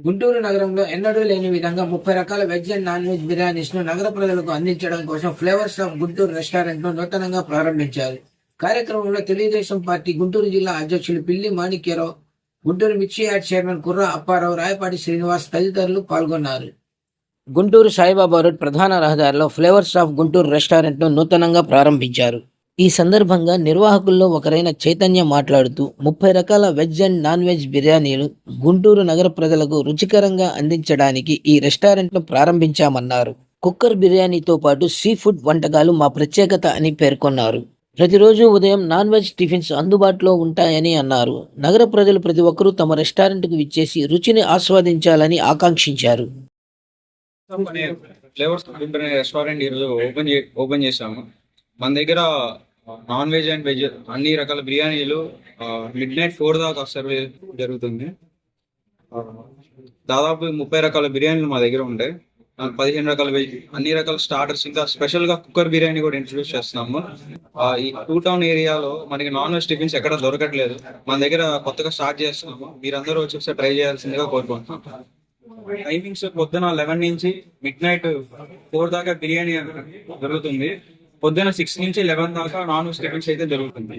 గుంటూరు నగరంలో ఎన్నడూ లేని విధంగా 30 రకాల veg and non veg biryanis ను నగర ప్రజలకు అందించడం కోసం ఫ్లేవర్స్ ఆఫ్ గుంటూరు రెస్టారెంట్ ను నూతనంగా ప్రారంభించారు. కార్యక్రమంలో తెలుగుదేశం పార్టీ గుంటూరు జిల్లా అధ్యక్షులు పిల్లి మాణిక్యరావు, గుంటూరు మిర్చి యార్డ్ చైర్మన్ కుర్రా అప్పారావు, రాయపాటి శ్రీనివాస్ తదితరులు పాల్గొన్నారు. గుంటూరు సాయిబాబా రోడ్ ప్రధాన రహదారిలో ఫ్లేవర్స్ ఆఫ్ గుంటూరు రెస్టారెంట్ ను నూతనంగా ప్రారంభించారు. ఈ సందర్భంగా నిర్వాహకుల్లో ఒకరైన చైతన్య మాట్లాడుతూ 30 రకాల వెజ్ అండ్ నాన్ వెజ్ బిర్యానీలు గుంటూరు నగర ప్రజలకు రుచికరంగా అందించడానికి ఈ రెస్టారెంట్ను ప్రారంభించామన్నారు. కుక్కర్ బిర్యానీతో పాటు సీ ఫుడ్ వంటకాలు మా ప్రత్యేకత అని పేర్కొన్నారు. ప్రతిరోజు ఉదయం నాన్ వెజ్ టిఫిన్స్ అందుబాటులో ఉంటాయని అన్నారు. నగర ప్రజలు ప్రతి ఒక్కరూ తమ రెస్టారెంట్కు విచ్చేసి రుచిని ఆస్వాదించాలని ఆకాంక్షించారు. అనే ఫ్లేవర్స్ గుంటూరు రెస్టారెంట్ ఈరోజు ఓపెన్ చేసాము. మన దగ్గర నాన్ వెజ్ అండ్ వెజ్ అన్ని రకాల బిర్యానీలు మిడ్-నైట్ 4 దాకా సర్వ్ జరుగుతుంది. దాదాపు 30 రకాల బిర్యానీలు మా దగ్గర ఉంటాయి. 15 రకాల వెజ్, అన్ని రకాల స్టార్టర్స్, ఇంకా స్పెషల్ గా కుక్కర్ బిర్యానీ కూడా ఇంట్రడ్యూస్ చేస్తున్నాము. ఈ టూ టౌన్ ఏరియాలో మనకి నాన్ వెజ్ టిఫిన్స్ ఎక్కడ దొరకట్లేదు. మన దగ్గర కొత్తగా స్టార్ట్ చేస్తున్నాము. మీరందరూ వచ్చి ట్రై చేయాల్సిందిగా కోరుకుంటున్నాం. టైమింగ్స్ పొద్దున 11 నుంచి మిడ్-నైట్ 4 దాకా బిర్యానీ జరుగుతుంది. పొద్దున 6 నుంచి 11 దాకా నాన్ వెజ్ టిఫిన్స్ అయితే జరుగుతుంది.